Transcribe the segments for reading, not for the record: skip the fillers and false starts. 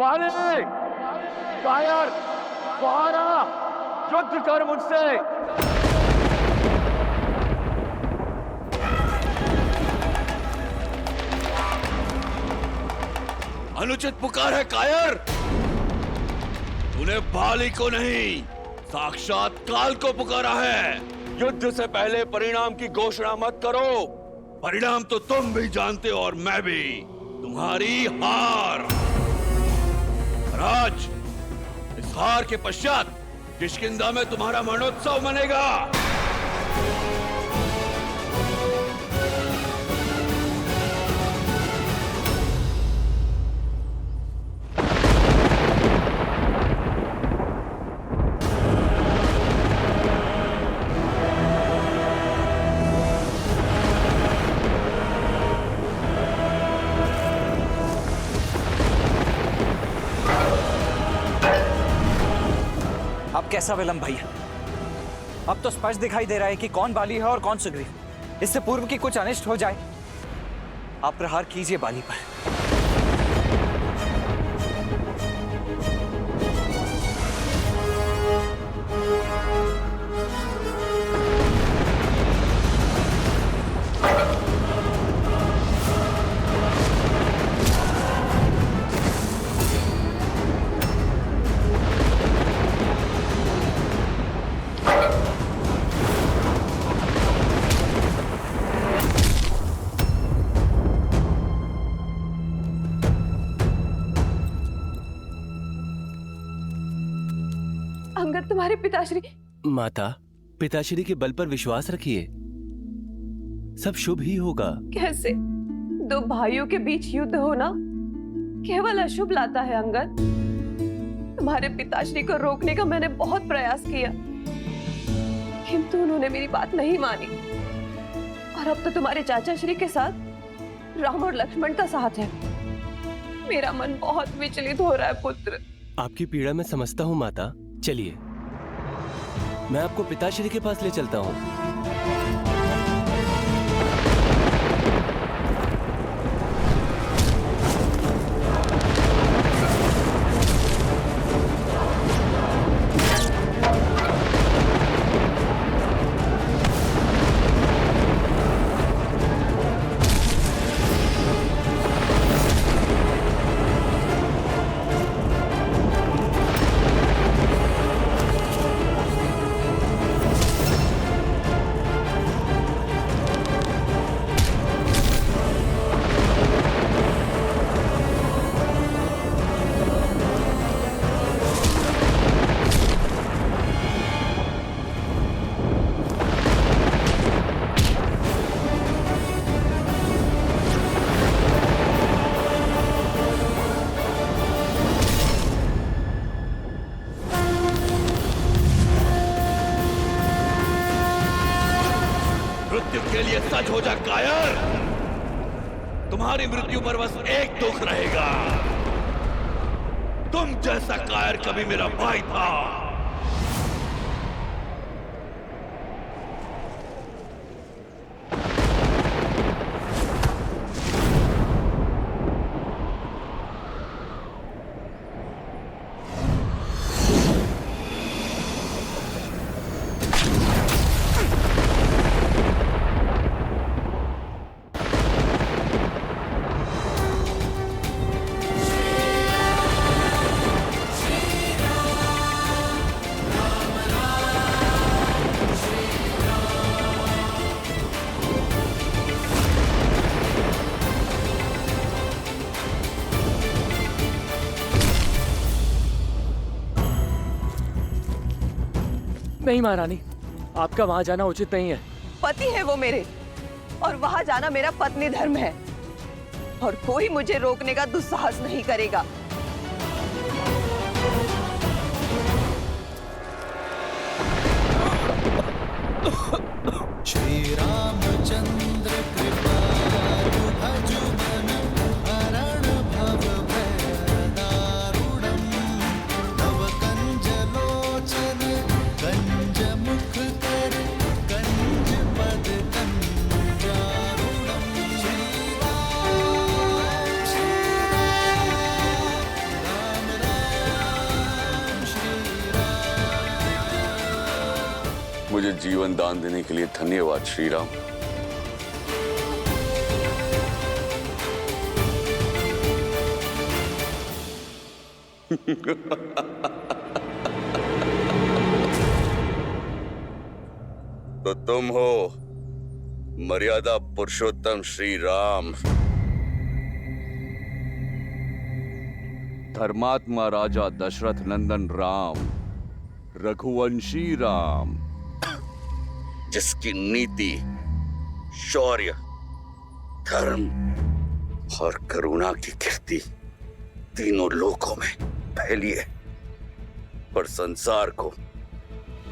बाले, कायर, बाहर आ, युद्ध कर मुझसे। अनुचित पुकार है कायर। तूने बाली को नहीं, साक्षात काल को पुकारा है। युद्ध से पहले परिणाम की घोषणा मत करो। परिणाम तो तुम भी जानते हो और मैं भी। तुम्हारी हार। राज, इस हार के पश्चात किष्किंधा में तुम्हारा मरणोत्सव मनेगा। अब कैसा विलंब भैया? अब तो स्पष्ट दिखाई दे रहा है कि कौन बाली है और कौन सुग्रीव। इससे पूर्व कि कुछ अनिष्ट हो जाए, आप प्रहार कीजिए बाली पर। अंगद, तुम्हारे पिताश्री। माता, पिताश्री के बल पर विश्वास रखिए, सब शुभ ही होगा। कैसे? दो भाइयों के बीच युद्ध होना केवल अशुभ लाता है अंगद। तुम्हारे पिताश्री को रोकने का मैंने बहुत प्रयास किया, किंतु उन्होंने मेरी बात नहीं मानी। और अब तो तुम्हारे चाचा श्री के साथ राम और लक्ष्मण का साथ है। मेरा मन बहुत विचलित हो रहा है पुत्र। आपकी पीड़ा मैं समझता हूँ माता। चलिए, मैं आपको पिताश्री के पास ले चलता हूँ। मृत्यु के लिए सच हो जा कायर। तुम्हारी मृत्यु पर बस एक दुख रहेगा, तुम जैसा कायर कभी मेरा भाई था। नहीं महारानी, आपका वहां जाना उचित नहीं है। पति है वो मेरे, और वहां जाना मेरा पत्नी धर्म है, और कोई मुझे रोकने का दुस्साहस नहीं करेगा। श्री रामचंद्र कृपालु भजु मन हरण भव भय दारुणम् तव कंज लोचन कंज मुख कर कंज पद कंजारुणम् श्री राम मुझे जीवन दान देने के लिए धन्यवाद श्री राम। तो तुम हो मर्यादा पुरुषोत्तम श्री राम, धर्मात्मा राजा दशरथ नंदन राम, रघुवंशी राम, जिसकी नीति, शौर्य, धर्म और करुणा की कीर्ति तीनों लोकों में फैली है। पर संसार को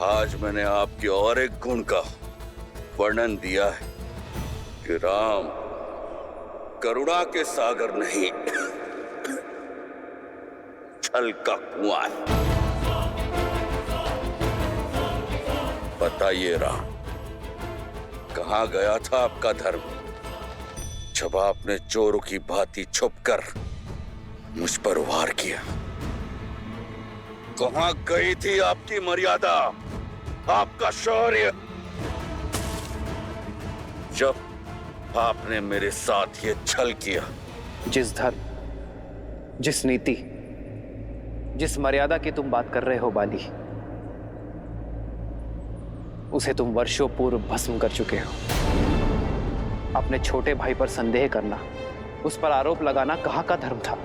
आज मैंने आपके और एक गुण का वर्णन दिया है कि राम करुणा के सागर नहीं, छल का कुआं है। बताइए राम, कहां गया था आपका धर्म जब आपने चोरों की भांति छुपकर मुझ पर वार किया? कहां गई थी आपकी मर्यादा, आपका शौर्य, जब आपने मेरे साथ ये छल किया? जिस धर्म, जिस नीति, जिस मर्यादा की तुम बात कर रहे हो बाली, उसे तुम वर्षों पूर्व भस्म कर चुके हो। अपने छोटे भाई पर संदेह करना, उस पर आरोप लगाना कहाँ का धर्म था?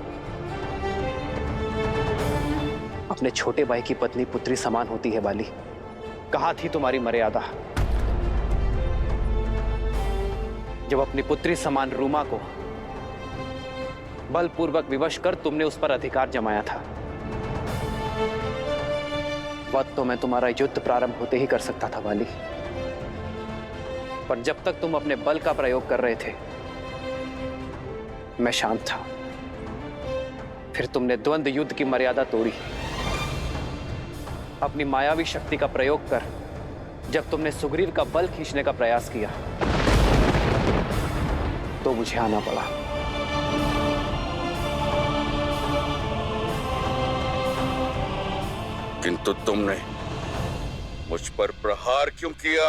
अपने छोटे भाई की पत्नी पुत्री समान होती है बाली, कहाँ थी तुम्हारी मर्यादा जब अपनी पुत्री समान रूमा को बलपूर्वक विवश कर तुमने उस पर अधिकार जमाया था? वध तो मैं तुम्हारा युद्ध प्रारंभ होते ही कर सकता था बाली, पर जब तक तुम अपने बल का प्रयोग कर रहे थे मैं शांत था। फिर तुमने द्वंद्व युद्ध की मर्यादा तोड़ी। अपनी मायावी शक्ति का प्रयोग कर जब तुमने सुग्रीव का बल खींचने का प्रयास किया तो मुझे आना पड़ा। किंतु तुमने मुझ पर प्रहार क्यों किया?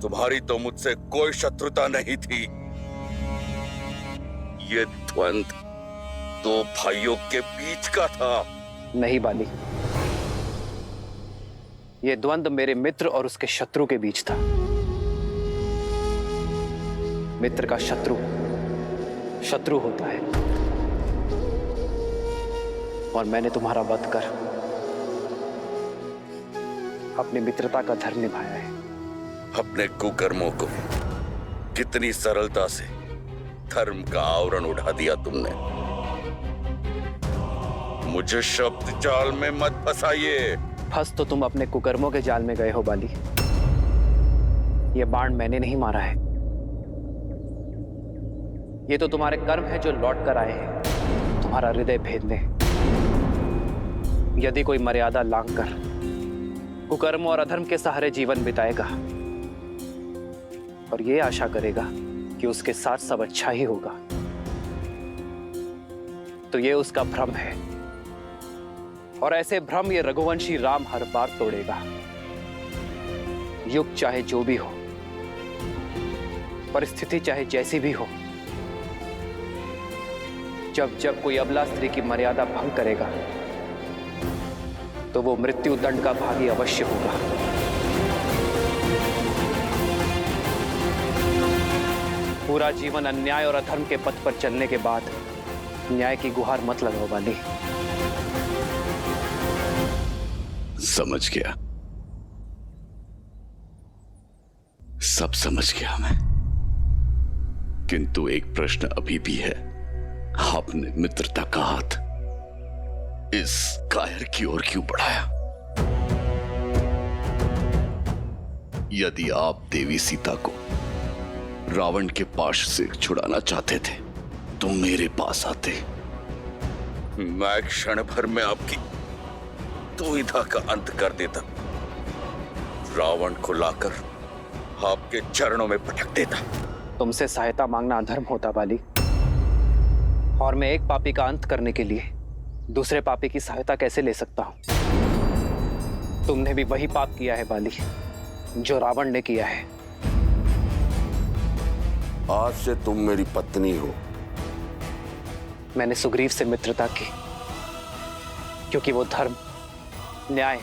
तुम्हारी तो मुझसे कोई शत्रुता नहीं थी। ये द्वंद्व दो भाइयों के बीच का था। नहीं बाली, यह द्वंद्व मेरे मित्र और उसके शत्रु के बीच था। मित्र का शत्रु शत्रु होता है, और मैंने तुम्हारा वध कर अपनी मित्रता का धर्म निभाया है। अपने कुकर्मों को कितनी सरलता से धर्म का आवरण उठा दिया तुमने। मुझे शब्द जाल में मत फंसाइए। फंस तो तुम अपने कुकर्मों के जाल में गए हो बाली। यह बाण मैंने नहीं मारा है, ये तो तुम्हारे कर्म है जो लौट कर आए हैं तुम्हारा हृदय भेदने। यदि कोई मर्यादा लांघकर कुकर्म और अधर्म के सहारे जीवन बिताएगा और ये आशा करेगा कि उसके साथ सब अच्छा ही होगा, तो ये उसका भ्रम है, और ऐसे भ्रम ये रघुवंशी राम हर बार तोड़ेगा। युग चाहे जो भी हो, परिस्थिति चाहे जैसी भी हो, जब जब कोई अबला स्त्री की मर्यादा भंग करेगा तो वो मृत्यु दंड का भागी अवश्य होगा। पूरा जीवन अन्याय और अधर्म के पथ पर चलने के बाद न्याय की गुहार मत लगाओ बाली। समझ गया, सब समझ गया मैं। किंतु एक प्रश्न अभी भी है। आपने मित्रता का हाथ इस कायर की ओर क्यों बढ़ाया? यदि आप देवी सीता को रावण के पाश से छुड़ाना चाहते थे तो मेरे पास आते। मैं क्षण भर में आपकी दुविधा का अंत कर देता। रावण को लाकर आपके चरणों में पटक देता। तुमसे सहायता मांगना अधर्म होता बाली, और मैं एक पापी का अंत करने के लिए दूसरे पापी की सहायता कैसे ले सकता हूं? तुमने भी वही पाप किया है बाली, जो रावण ने किया है। आज से तुम मेरी पत्नी हो। मैंने सुग्रीव से मित्रता की क्योंकि वो धर्म, न्याय,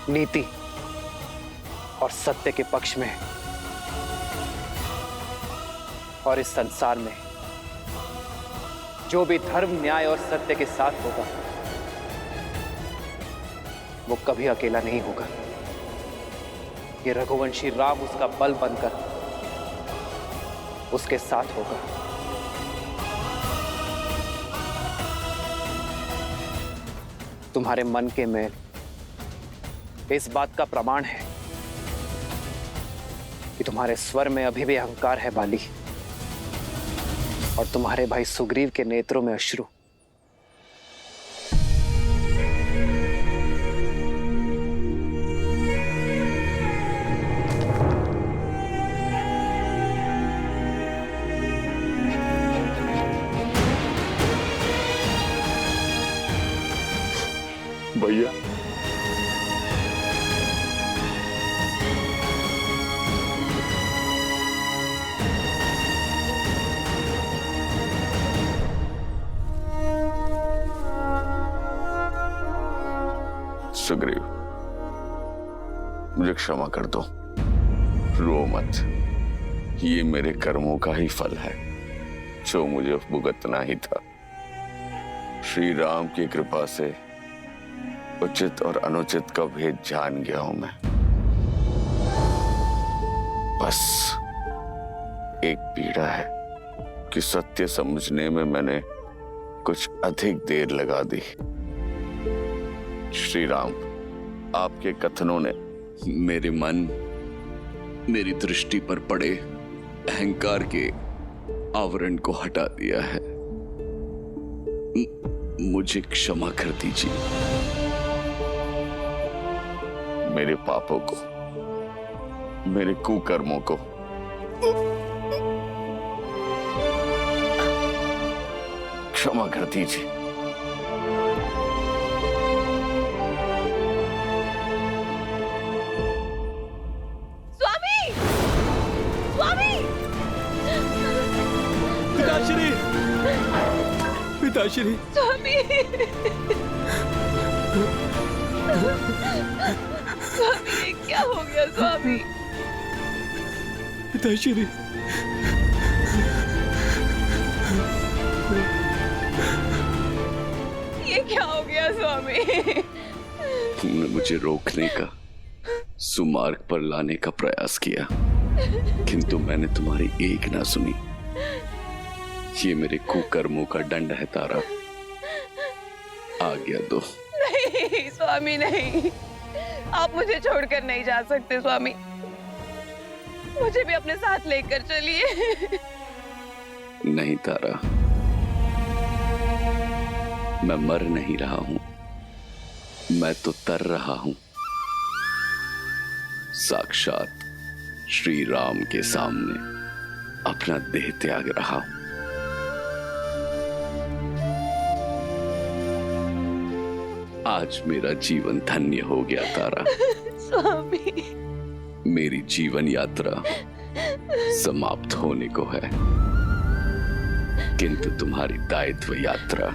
नीति और सत्य के पक्ष में है। और इस संसार में जो भी धर्म, न्याय और सत्य के साथ होगा वो कभी अकेला नहीं होगा। ये रघुवंशी राम उसका बल बनकर उसके साथ होगा। तुम्हारे मन के मैल इस बात का प्रमाण है कि तुम्हारे स्वर में अभी भी अहंकार है बाली, और तुम्हारे भाई सुग्रीव के नेत्रों में अश्रु। भैया, सुग्रीव, मुझे क्षमा कर दो। रो मत, ये मेरे कर्मों का ही फल है जो मुझे भुगतना ही था। श्री राम की कृपा से उचित और अनुचित का भेद जान गया हूं मैं। बस एक पीड़ा है कि सत्य समझने में मैंने कुछ अधिक देर लगा दी। श्री राम, आपके कथनों ने मेरे मन, मेरी दृष्टि पर पड़े अहंकार के आवरण को हटा दिया है। मुझे क्षमा कर दीजिए। मेरे पापों को, मेरे कुकर्मों को क्षमा कर दीजिए। स्वामी! स्वामी! पिताश्री! पिताश्री! स्वामी! स्वामी, ये क्या हो गया स्वामी? पिताश्री! ये क्या हो गया स्वामी? तुमने मुझे रोकने का, सुमार्ग पर लाने का प्रयास किया, किंतु मैंने तुम्हारी एक ना सुनी। ये मेरे कुकर्मों का दंड है तारा। आज्ञा दो। नहीं स्वामी, नहीं, आप मुझे छोड़कर नहीं जा सकते स्वामी। मुझे भी अपने साथ लेकर चलिए। नहीं तारा, मैं मर नहीं रहा हूं, मैं तो तर रहा हूं। साक्षात श्री राम के सामने अपना देह त्याग रहा हूं। आज मेरा जीवन धन्य हो गया तारा। स्वामी, मेरी जीवन यात्रा समाप्त होने को है, किंतु तुम्हारी दायित्व यात्रा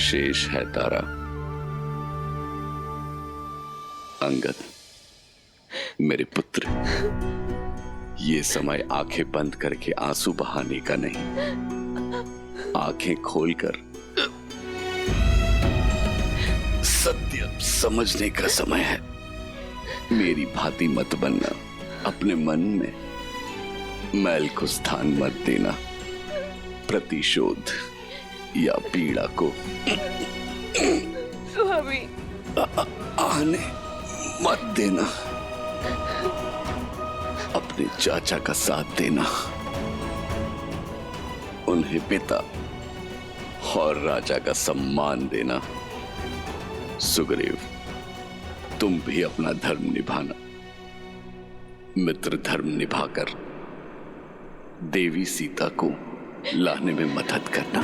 शेष है तारा। अंगद, मेरे पुत्र, ये समय आंखें बंद करके आंसू बहाने का नहीं, आंखें खोलकर सत्य समझने का समय है। मेरी भांति मत बनना, अपने मन में मैल को स्थान मत देना, प्रतिशोध या पीड़ा को स्वामी आने मत देना। अपने चाचा का साथ देना, उन्हें पिता और राजा का सम्मान देना। सुग्रीव, तुम भी अपना धर्म निभाना, मित्र धर्म निभाकर देवी सीता को लाने में मदद करना,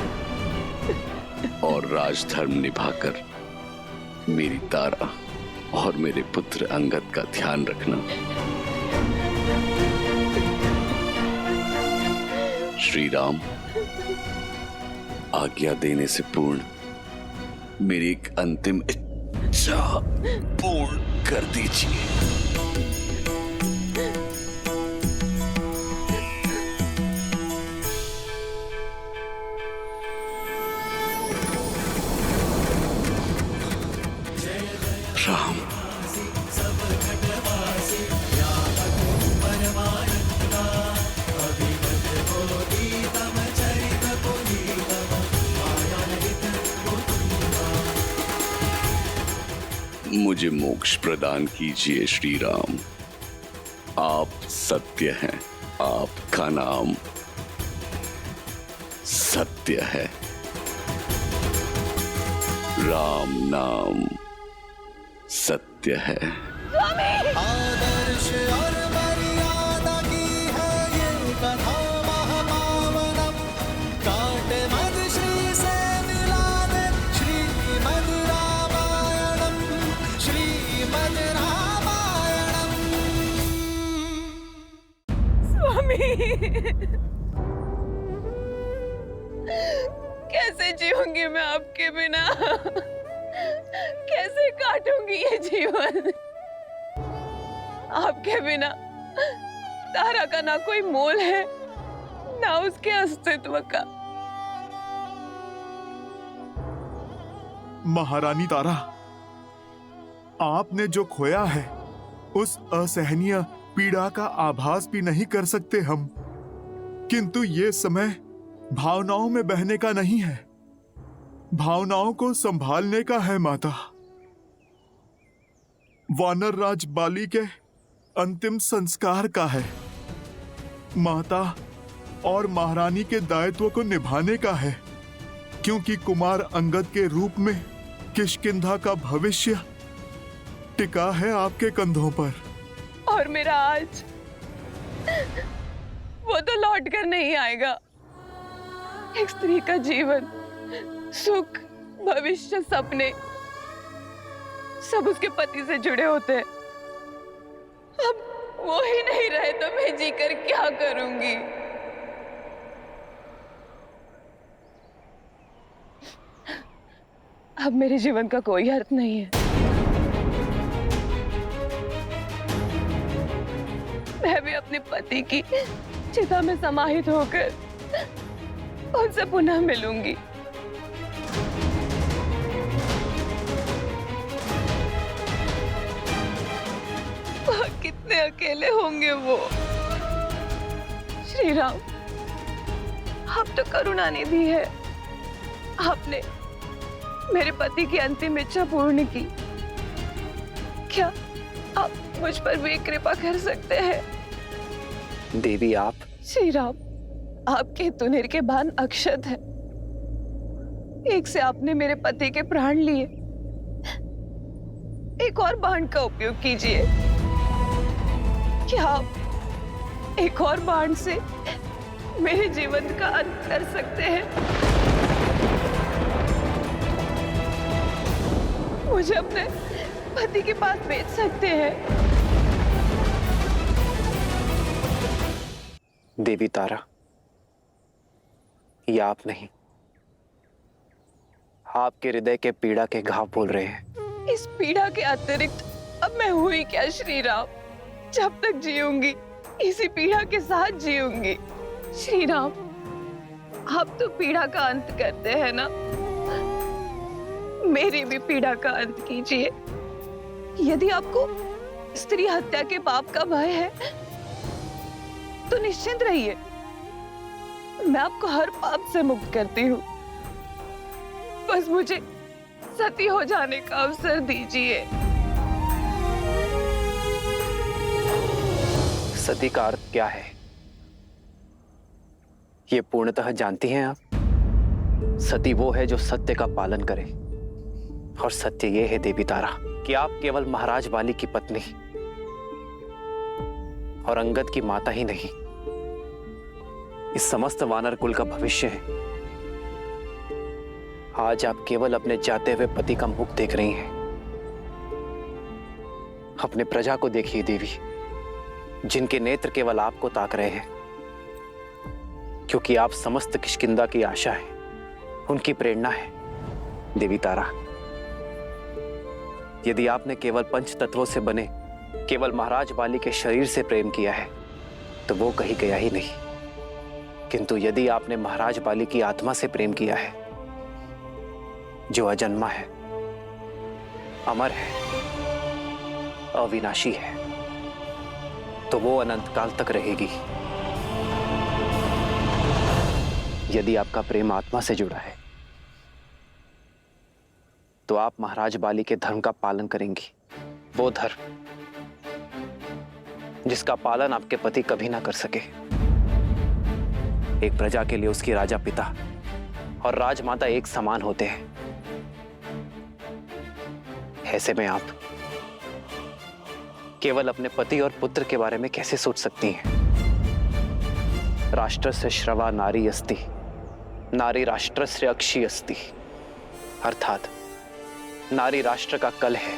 और राजधर्म निभाकर मेरी तारा और मेरे पुत्र अंगद का ध्यान रखना। श्री राम, आज्ञा देने से पूर्ण मेरी एक अंतिम इच्छा पूर्ण कर दीजिए। राम, मुझे मोक्ष प्रदान कीजिए श्री राम। आप सत्य हैं, आपका नाम सत्य है। राम नाम सत्य है। आदर्श और मर्यादा की है ये कथा महापावनम। काटे मद श्री से मिला दे श्रीमद् रामायणम, श्रीमद् रामायणम। स्वामी, कैसे जीऊंगी मैं आपके बिना? कैसे काटूंगी ये जीवन? आपके बिना तारा का ना कोई मोल है, ना उसके अस्तित्व का। महारानी तारा, आपने जो खोया है उस असहनीय पीड़ा का आभास भी नहीं कर सकते हम, किंतु ये समय भावनाओं में बहने का नहीं है, भावनाओं को संभालने का है माता। वानर राज बाली के अंतिम संस्कार का है माता, और महारानी के दायित्व को निभाने का है, क्योंकि कुमार अंगद के रूप में किष्किंधा का भविष्य टिका है आपके कंधों पर। और मेरा आज वो तो लौट कर नहीं आएगा। एक स्त्री का जीवन, सुख, भविष्य, सपने सब उसके पति से जुड़े होते हैं। अब वो ही नहीं रहे तो मैं जीकर क्या करूंगी? अब मेरे जीवन का कोई अर्थ नहीं है। मैं भी अपने पति की चिता में समाहित होकर उनसे पुनः मिलूंगी। कितने अकेले होंगे वो। श्री राम, आप तो करुणा निधि है। आपने मेरे पति की अंतिम इच्छा पूर्ण की। क्या आप मुझ पर भी कृपा कर सकते हैं? देवी आप। श्री राम, आपके तुनिर के बाण अक्षत है। एक से आपने मेरे पति के प्राण लिए, एक और बाण का उपयोग कीजिए। क्या आप एक और बाण से मेरे जीवन का अंत कर सकते हैं? मुझे अपने पति के पास भेज सकते हैं? देवी तारा, ये आप नहीं, आपके हृदय के पीड़ा के घाव बोल रहे हैं। इस पीड़ा के अतिरिक्त अब मैं हुई क्या श्री राम? जब तक जीऊंगी इसी पीड़ा के साथ जीऊंगी। श्री राम, आप तो पीड़ा का अंत करते हैं ना, मेरी भी पीड़ा का अंत कीजिए। यदि आपको स्त्री हत्या के पाप का भय है तो निश्चिंत रहिए, मैं आपको हर पाप से मुक्त करती हूँ। बस मुझे सती हो जाने का अवसर दीजिए। सती का अर्थ क्या है, ये पूर्णतः जानती हैं आप? सती वो है जो सत्य का पालन करे, और सत्य ये है देवी तारा कि आप केवल महाराज बाली की पत्नी और अंगद की माता ही नहीं, इस समस्त वानर कुल का भविष्य है। आज आप केवल अपने जाते हुए पति का मुख देख रही हैं। अपने प्रजा को देखिए देवी, जिनके नेत्र केवल आपको ताक रहे हैं, क्योंकि आप समस्त किष्किंधा की आशा है, उनकी प्रेरणा है देवी तारा। यदि आपने केवल पंच तत्वों से बने केवल महाराज बाली के शरीर से प्रेम किया है तो वो कहीं गया ही नहीं, किंतु यदि आपने महाराज बाली की आत्मा से प्रेम किया है जो अजन्मा है, अमर है, अविनाशी है, तो वो अनंत काल तक रहेगी। यदि आपका प्रेम आत्मा से जुड़ा है तो आप महाराज बाली के धर्म का पालन करेंगी, वो धर्म जिसका पालन आपके पति कभी ना कर सके। एक प्रजा के लिए उसकी राजा पिता और राजमाता एक समान होते हैं। ऐसे में आप केवल अपने पति और पुत्र के बारे में कैसे सोच सकती हैं? राष्ट्रस्य श्रवा नारी अस्ति, नारी राष्ट्रस्य अक्षी अस्ति, अर्थात नारी राष्ट्र का कल है,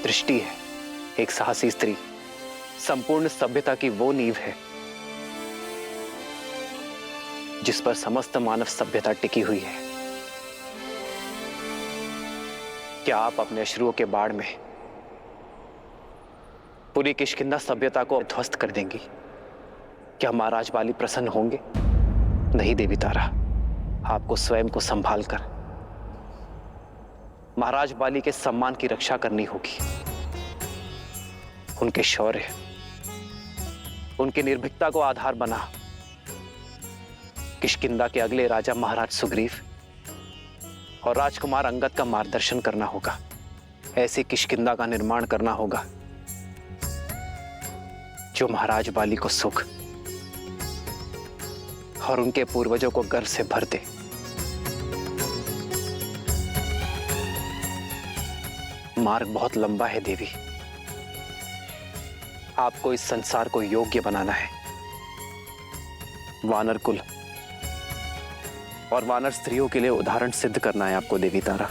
दृष्टि है, एक साहसी स्त्री संपूर्ण सभ्यता की वो नींव है जिस पर समस्त मानव सभ्यता टिकी हुई है। क्या आप अपने अश्रुओं के बाढ़ में पूरी किष्किंधा सभ्यता को ध्वस्त कर देंगी? क्या महाराज बाली प्रसन्न होंगे? नहीं देवी तारा, आपको स्वयं को संभाल कर महाराज बाली के सम्मान की रक्षा करनी होगी। उनके शौर्य, उनकी निर्भीकता को आधार बना किष्किंधा के अगले राजा महाराज सुग्रीव और राजकुमार अंगद का मार्गदर्शन करना होगा। ऐसी किष्किंधा का निर्माण करना होगा जो महाराज बाली को सुख और उनके पूर्वजों को गर्व से भर दे। मार्ग बहुत लंबा है देवी, आपको इस संसार को योग्य बनाना है। वानर कुल और वानर स्त्रियों के लिए उदाहरण सिद्ध करना है आपको देवी तारा।